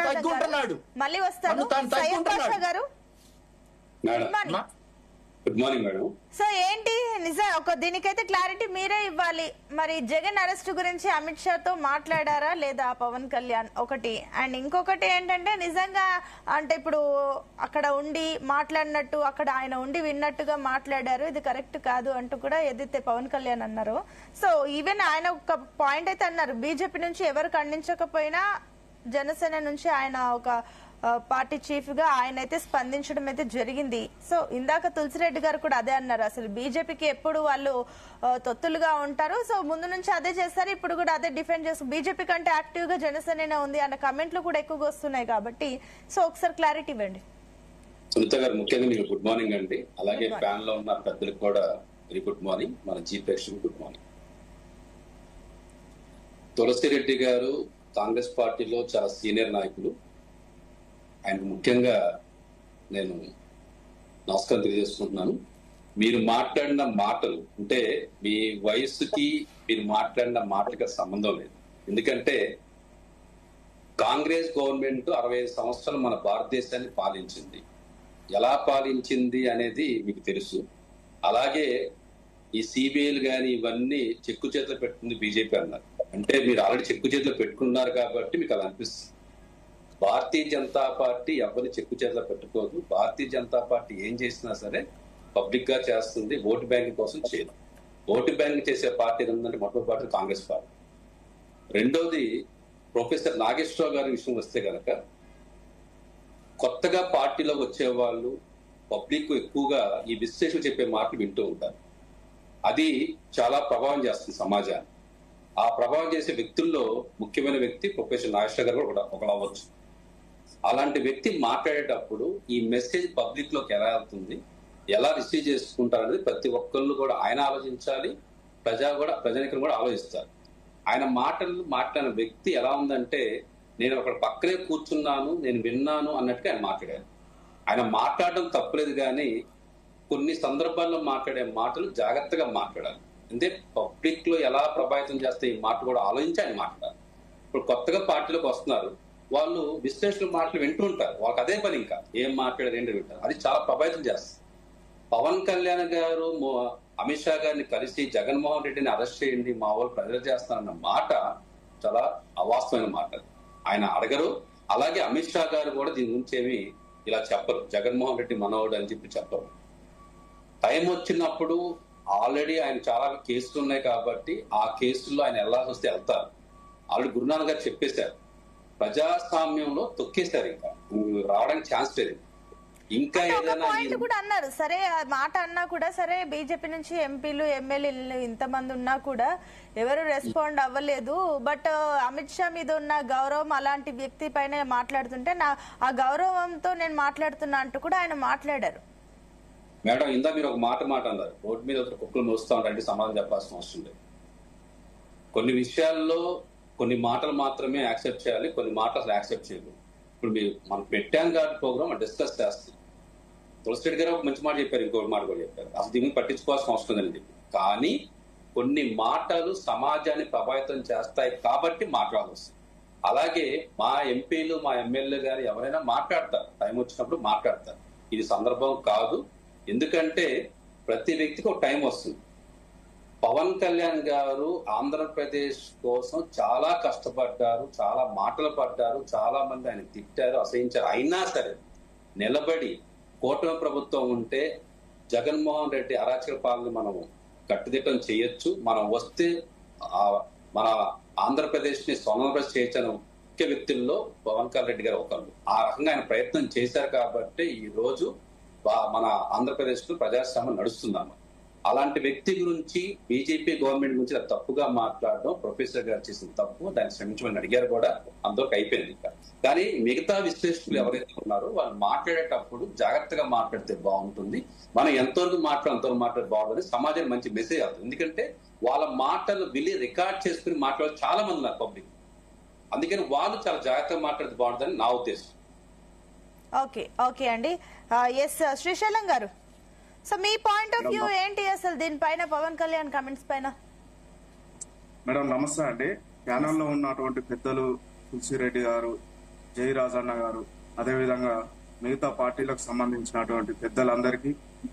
తగ్గుంటున్నాడు. మళ్ళీ వస్తాను గారు. Good morning madam. సో ఏంటి నిజం దీనికైతే క్లారిటీ మీరే ఇవ్వాలి. మరి జగన్ అరెస్ట్ గురించి అమిత్ షాతో మాట్లాడారా లేదా పవన్ కళ్యాణ్ ఒకటి, అండ్ ఇంకొకటి ఏంటంటే నిజంగా అంటే ఇప్పుడు అక్కడ ఉండి మాట్లాడినట్టు అక్కడ ఆయన ఉండి విన్నట్టుగా మాట్లాడారు, ఇది కరెక్ట్ కాదు అంటూ కూడా ఏదైతే పవన్ కళ్యాణ్ అన్నారు. సో ఈవెన్ ఆయన ఒక పాయింట్ అయితే అన్నారు, బీజేపీ నుంచి ఎవరు ఖండించకపోయినా జనసేన నుంచి ఆయన ఒక పార్టీ చీఫ్ గా ఆయన అయితే స్పందించడం అయితే జరిగింది. సో ఇందాక తులసిరెడ్డి గారు కూడా అదే అన్నారు, అసలు బీజేపీకి ఎప్పుడు వాళ్ళు తొత్తులుగా ఉంటారు, సో ముందు నుంచి అదే చేస్తారు, ఇప్పుడు కూడా అదే డిఫెండ్ చేస్తారు, బీజేపీ కంటే యాక్టివ్ గా జనసేన ఉంది అన్న కమెంట్లు కూడా ఎక్కువగా వస్తున్నాయి. కాబట్టి సో ఒకసారి క్లారిటీ ఇవ్వండి. సునీత గారు, ముఖ్యంగా మీకు గుడ్ మార్నింగ్ అండి. అలాగే ప్యాన్ లో ఉన్న పెద్దలకు కూడా వెరీ గుడ్ మార్నింగ్. మన జీ ప్రేక్షకులకు గుడ్ మార్నింగ్. తులసిరెడ్డి గారు కాంగ్రెస్ పార్టీలో చాలా సీనియర్ నాయకులు. ఆయనకు ముఖ్యంగా నేను నమస్కారం తెలియజేసుకుంటున్నాను. మీరు మాట్లాడిన మాటలు అంటే మీ వయసుకి మీరు మాట్లాడిన మాటలకి సంబంధం లేదు. ఎందుకంటే కాంగ్రెస్ గవర్నమెంట్ 65 సంవత్సరాలు మన భారతదేశాన్ని పాలించింది. ఎలా పాలించింది అనేది మీకు తెలుసు. అలాగే ఈ సిబిఐలు కానీ ఇవన్నీ చెక్కు చేతిలో పెట్టుకుంది బీజేపీ అన్నారు. అంటే మీరు ఆల్రెడీ చెక్కు చేతిలో పెట్టుకున్నారు కాబట్టి మీకు అలా అనిపిస్తుంది. భారతీయ జనతా పార్టీ ఎవరిని చెక్కు చేతిలో పెట్టుకోదు. భారతీయ జనతా పార్టీ ఏం చేసినా సరే పబ్లిక్ గా చేస్తుంది, ఓటు బ్యాంక్ కోసం చేయదు. ఓటు బ్యాంక్ చేసే పార్టీ ఏంటంటే మొట్టమొదటి పార్టీ కాంగ్రెస్ పార్టీ. రెండోది ప్రొఫెసర్ నాగేశ్వరరావు గారి విషయం వస్తే కనుక కొత్తగా పార్టీలోకి వచ్చే వాళ్ళు పబ్లిక్ ఎక్కువగా ఈ విశ్లేషణ చెప్పే మాటలు వింటూ ఉంటారు. అది చాలా ప్రభావం చేస్తుంది సమాజాన్ని. ఆ ప్రభావం చేసే వ్యక్తుల్లో ముఖ్యమైన వ్యక్తి ప్రొఫెసర్ నాగేశ్వరరావు గారు కూడా ఒకరు అవ్వచ్చు. అలాంటి వ్యక్తి మాట్లాడేటప్పుడు ఈ మెసేజ్ పబ్లిక్ లోకి ఎలా వెళ్తుంది, ఎలా రిసీవ్ చేసుకుంటారు అనేది ప్రతి ఒక్కళ్ళు కూడా ఆయన ఆలోచించాలి, ప్రజానికలు కూడా ఆలోచిస్తారు. ఆయన మాట్లాడిన వ్యక్తి ఎలా ఉందంటే నేను అక్కడ పక్కనే కూర్చున్నాను, నేను విన్నాను అన్నట్టుగా ఆయన మాట్లాడారు. ఆయన మాట్లాడడం తప్పులేదు, కానీ కొన్ని సందర్భాల్లో మాట్లాడే మాటలు జాగ్రత్తగా మాట్లాడాలి. అంటే పబ్లిక్ లో ఎలా ప్రభావితం చేస్తే ఈ మాట కూడా ఆలోచించి ఆయన మాట్లాడాలి. ఇప్పుడు కొత్తగా పార్టీలోకి వస్తున్నారు, వాళ్ళు విశ్లేషణ మాటలు వింటూ ఉంటారు, వాళ్ళకి అదే పని, ఇంకా ఏం మాట్లాడారు ఏంటి వింటారు, అది చాలా ప్రభావితం చేస్తుంది. పవన్ కళ్యాణ్ గారు అమిత్ షా గారిని కలిసి జగన్మోహన్ రెడ్డిని అరెస్ట్ చేయండి, మా వాళ్ళు ప్రజలు చేస్తారన్న మాట చాలా అవాస్తవమైన మాట. ఆయన అడగరు. అలాగే అమిత్ షా గారు కూడా దీని గురించి ఏమి ఇలా చెప్పరు, జగన్మోహన్ రెడ్డి మనోడు అని చెప్పరు. టైం వచ్చినప్పుడు ఆల్రెడీ ఆయన చాలా కేసులు ఉన్నాయి కాబట్టి ఆ కేసుల్లో ఆయన వెళ్ళాల్సి వస్తే వెళ్తారు. ఆల్రెడీ గురునానక్ గారు చెప్పేశారు, ప్రజాస్వామ్యంలో తొక్కేశారు, ఇంకా రావడానికి ఛాన్స్ లేదు. ఇంకా ఏదైనా కూడా అన్నారు, సరే మాట అన్నా కూడా సరే బీజేపీ నుంచి ఎంపీలు ఎమ్మెల్యేలు ఇంతమంది ఉన్నా కూడా ఎవరు రెస్పాండ్ అవ్వలేదు, బట్ అమిత్ షా మీద ఉన్న గౌరవం అలాంటి వ్యక్తి పైన మాట్లాడుతుంటే ఆ గౌరవంతో నేను మాట్లాడుతున్నా అంటూ కూడా ఆయన మాట్లాడారు. మేడం, ఇందా మీరు ఒక మాట అన్నారు, రోడ్డు మీద కుక్కలు మోస్తా ఉంటారంటే సమాధానం చెప్పాల్సిన అవసరం లేదు. కొన్ని విషయాల్లో కొన్ని మాటలు మాత్రమే యాక్సెప్ట్ చేయాలి, కొన్ని మాటలు యాక్సెప్ట్ చేయలేదు. ఇప్పుడు మనం పెట్టాం కాబట్టి ప్రోగ్రామ్ డిస్కస్ చేస్తాం. తులసిరెడ్డి గారు ఒక మంచి మాట చెప్పారు, ఇంకొక మాట కూడా చెప్పారు, అసలు దీన్ని పట్టించుకోవాల్సిన అవసరం లేదని చెప్పి. కానీ కొన్ని మాటలు సమాజాన్ని ప్రభావితం చేస్తాయి కాబట్టి మాట్లాడాల్సి వస్తుంది. అలాగే మా ఎంపీలు మా ఎమ్మెల్యే గారు ఎవరైనా మాట్లాడతారు, టైం వచ్చినప్పుడు మాట్లాడతారు. ఇది సందర్భం కాదు, ఎందుకంటే ప్రతి వ్యక్తికి ఒక టైం వస్తుంది. పవన్ కళ్యాణ్ గారు ఆంధ్రప్రదేశ్ కోసం చాలా కష్టపడ్డారు, చాలా మాటలు పడ్డారు, చాలా మంది ఆయన తిట్టారు, అసహించారు. అయినా సరే నిలబడి కూటమి ప్రభుత్వం ఉంటే జగన్మోహన్ రెడ్డి అరాచక పాలన మనం కట్టుదిట్టం చేయొచ్చు, మనం వస్తే మన ఆంధ్రప్రదేశ్ ని స్వర్ణప్రదేశ్ చేయొచ్చు ముఖ్య వ్యక్తుల్లో పవన్ కళ్యాణ్ రెడ్డి గారు ఒకరు. ఆ రకంగా ఆయన ప్రయత్నం చేశారు కాబట్టి ఈ రోజు మన ఆంధ్రప్రదేశ్ లో ప్రజాస్వామ్యం నడుస్తున్నాము. అలాంటి వ్యక్తి గురించి బీజేపీ గవర్నమెంట్ గురించి తప్పుగా మాట్లాడడం ప్రొఫెసర్ గారు చేసిన తప్పు, దాన్ని క్షమించమని అడిగారు కూడా, అంతవరకు అయిపోయింది. కానీ మిగతా విశ్లేషకులు ఎవరైతే ఉన్నారో వాళ్ళు మాట్లాడేటప్పుడు జాగ్రత్తగా మాట్లాడితే బాగుంటుంది. మనం ఎంతవరకు అంతవరకు మాట్లాడితే బాగుంటుంది, సమాజానికి మంచి మెసేజ్ అవుతుంది. ఎందుకంటే వాళ్ళ మాటలు విని రికార్డ్ చేసుకుని మాట్లాడే చాలా మంది ఉన్నారు పబ్లిక్. అందుకని వాళ్ళు చాలా జాగ్రత్తగా మాట్లాడితే బాగుంటుందని నా ఉద్దేశం. ఓకే అండి. ఎస్ శ్రీశైలం గారు, so me point of view ఏంటి అసలు దీనిపైన, పవన్ కళ్యాణ్ కమెంట్స్ పైన? మేడం నమస్తే అండి. ప్యానల్లో ఉన్నటువంటి పెద్దలు తులసిరెడ్డి గారు, జై రాజన్న గారు, అదేవిధంగా మిగతా పార్టీలకు సంబంధించినటువంటి పెద్దలందరికీ